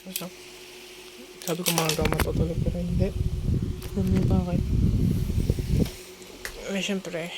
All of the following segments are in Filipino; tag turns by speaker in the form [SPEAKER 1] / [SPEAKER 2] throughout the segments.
[SPEAKER 1] So, sabi ko maaga matutulog pero hindi. Alam niyo bakit? Siyempre,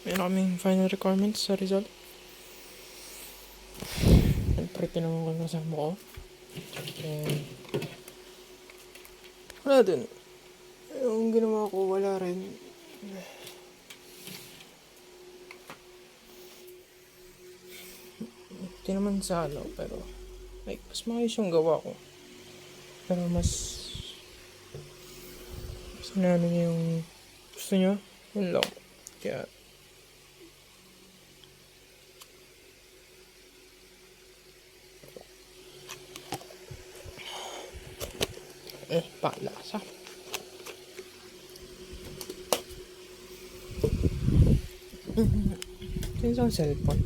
[SPEAKER 1] meron kaming final requirements sa result. Siyempre, tinanong ko yung kasama ko. And, wala din. Yung ginawa ko, wala rin. Hindi naman sa pero like, mas maayos yung gawa ko. Pero mas namin yung gusto nyo, yun lang. Kaya, palasa. Ito yung cellphone.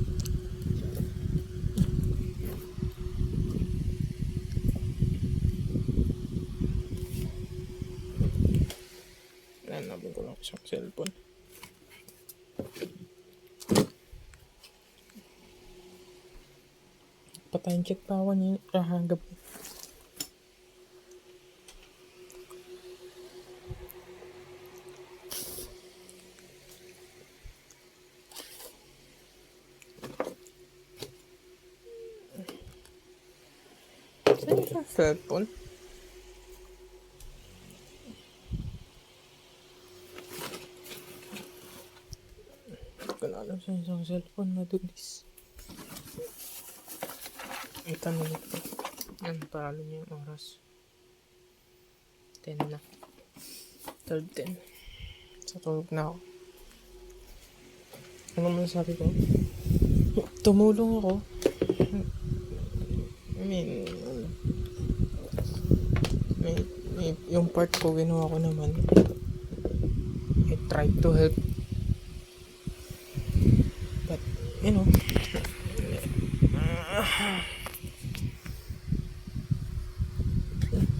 [SPEAKER 1] Nanabing ko lang isang cellphone. Patayin check pa ako niya kahagap. Saan yung cellphone? Hindi ko na alam sa isang cellphone na dulis. Ito na ito. Yan, paralo niya yung oras. 10 na. 12:10. Sa tulog na ako. Ano man sabi ko? Tumulong ako. I mean, yung part ko ginawa ko naman. I tried to help. But, you know,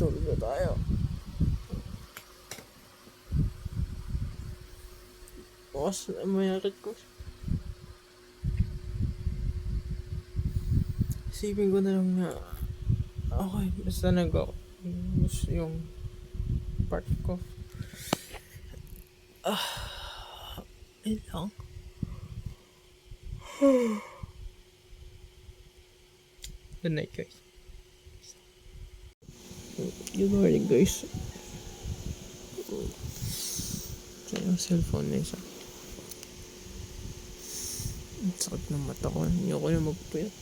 [SPEAKER 1] tulog na tayo. Bukas na mayakit ko. Isipin ko na lang na okay, basta yung part ko. Yun lang. Good night, guys. Good morning, guys. Ito yung cellphone na isa. Ang sakit ng mata ko. Hindi ako na magpuyat.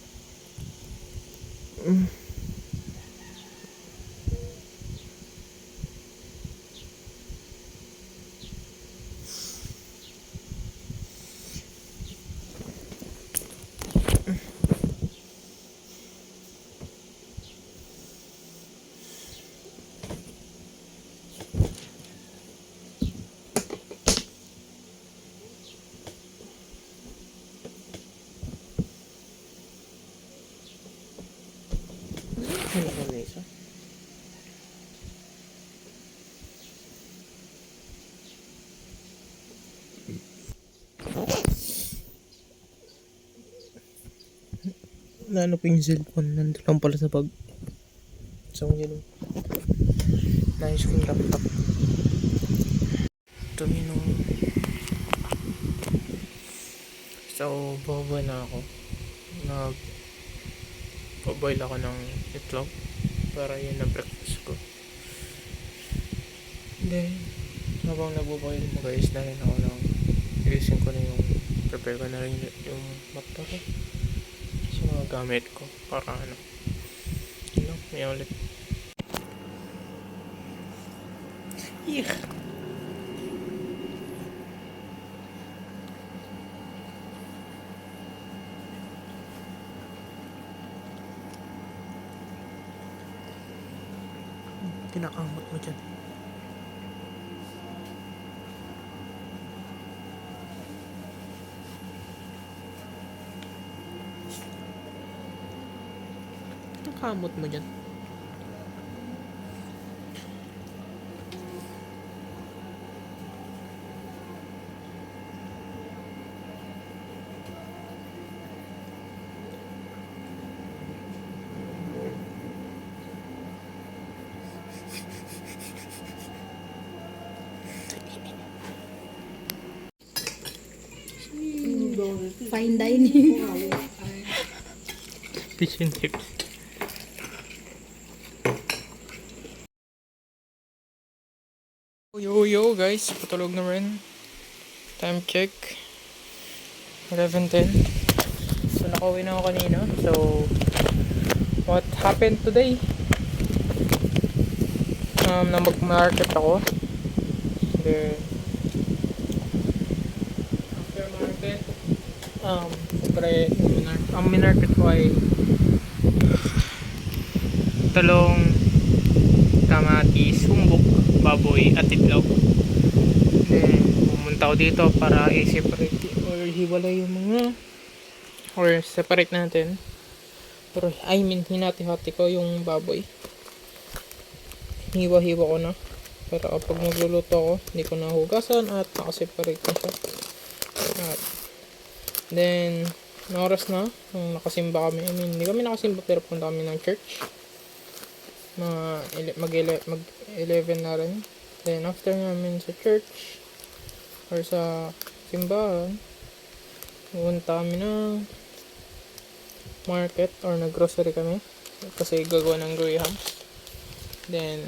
[SPEAKER 1] Ano ko na isa? Naano po yung cellphone? Nandun lang pala sa bag. So, yun. Nais ko yung laptop. Tuminong. So, boba na ako. Nag-boil ako ng itlog para yun ang breakfast ko. Then, habang nagbo-boil, mag-ayos na rin ako ng ilising ko na yung prepare ko na rin yung mata ko sa mga gamit ko para may ulit. Eek! Kinakamot mo dyan. Kinakamot mo dyan.
[SPEAKER 2] Fine dining.
[SPEAKER 1] Fish and chips. Yo guys, patulog na rin. Time check 11:10. So nakauwi na ako kanina. So what happened today? Na mag-market ako. Then after market, siyempre ang minarket ko ay talong, kamatis, humbok, baboy at itlog. Then pumunta ako dito para i-separate or hiwalay yung mga or separate natin. Pero I mean hinati-hati ko yung baboy. Hiwa-hiwa ko na. Pero kapag magluluto ako, hindi ko nahugasan at nakaseparate na siya. At then oras na nung nakasimba kami. I mean, hindi kami nakasimba pero punta kami ng church. Mag 11 na rin. Then after namin sa church or sa simbahan, pumunta kami ng market or nag-grocery kami kasi gagawa ng graham. Then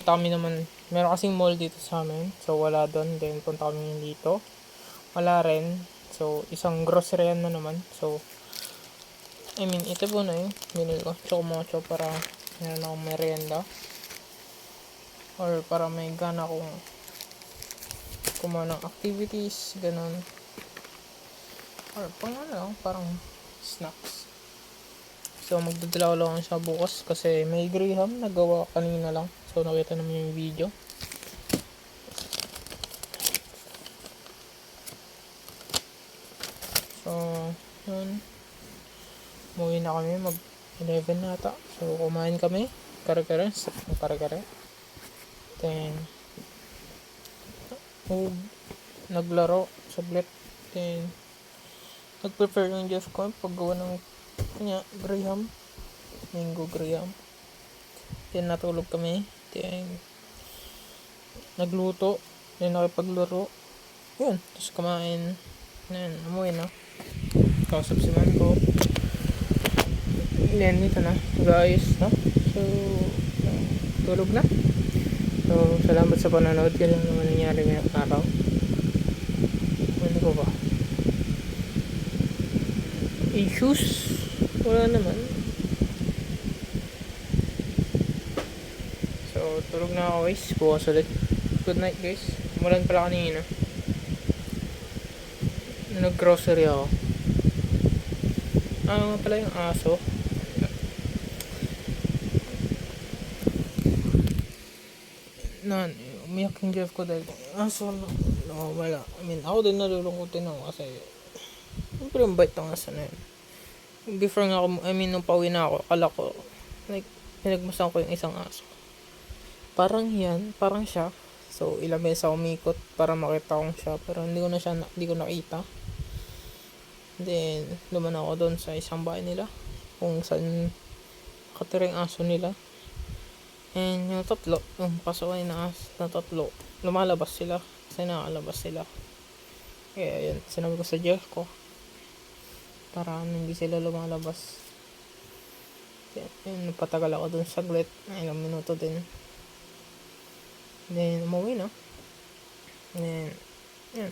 [SPEAKER 1] kami naman, meron kasing mall dito sa amin, so wala doon. Then punta kami dito, wala rin. So isang grocery na naman. So I mean, ito po na yung binili ko. Choco-mocho para meron akong merienda. Or para may gana akong kumain ng activities, ganun. Or pang ano, parang snacks. So magdadala ko lang siya bukas kasi may graham nagawa kanina lang. So nakita naman yung video. So, yun. Umuwi na kami, mag 11 na ata. So, kumain kami. Kare-kare. Then, naglaro. Sablit. Then, nag-prepare yung Jeff ko. Paggawa ng graham. Mango graham. Then, natulog kami. Then, nagluto. Then, nakipaglaro. Yun. Tapos, kumain. Then, umuwi na. Kausap si man ko. Then ito na, guys, no? So tulog na. So salamat sa panonood. Yan lang naman nangyari ngayong araw. Ano ko ba? Issues? Wala naman. So tulog na ako guys. Bukas ulit. Good night guys. Umulan pala kanina. Nag-grocery ako. Nga pala yung aso. Umiyak yung Jeff ko dahil aso na. No, wala. I mean, ako din nalulungkutin ako kasi siyempre yung bite ng aso na yun. Before nga ako, I mean, nung pauwi na ako, akala ko, like, pinagmasan ko yung isang aso. Parang siya. So, ilang beses ako umikot para makita kong siya, pero hindi ko nakita. Then, luman ako doon sa isang bahay nila, kung saan nakatira yung aso nila. And yung tatlo, yung pasaway na tatlo, lumalabas sila. Kasi nakalabas sila. Kaya yun, sinabi ko sa Jeff ko para hindi sila lumalabas. Yun, patagal ako dun saglit, ilang minuto din. Then umuwi na. Then yun,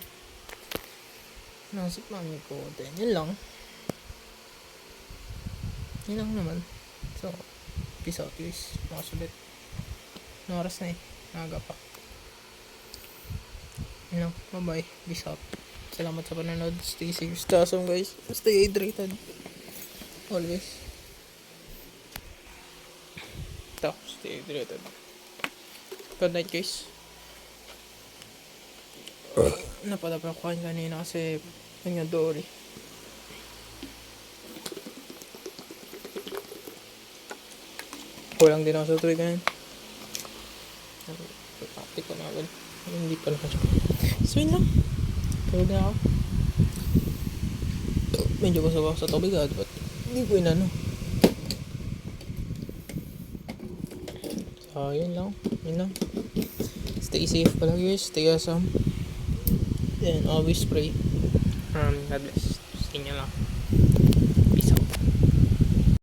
[SPEAKER 1] nasip mami ko. Then yun lang naman. So peace out guys, makasulit. Ano oras na naga pa. Yun lang, bye bye, peace out. Salamat sa panonood. Stay safe, stay awesome guys. Stay hydrated always. Stay hydrated. Good night guys. Napadapa ko kanina kasi yun nga Dory. Kulang din ako sa tuwig ngayon. Pati ko na agad. Hindi pa naman siya. So yun lang. Tulog na ako. Medyo basag ako sa tubig agad. But hindi ko inano. So yun lang. Stay safe pala guys. Stay awesome. Then, always pray. God bless. Sa inyo lang.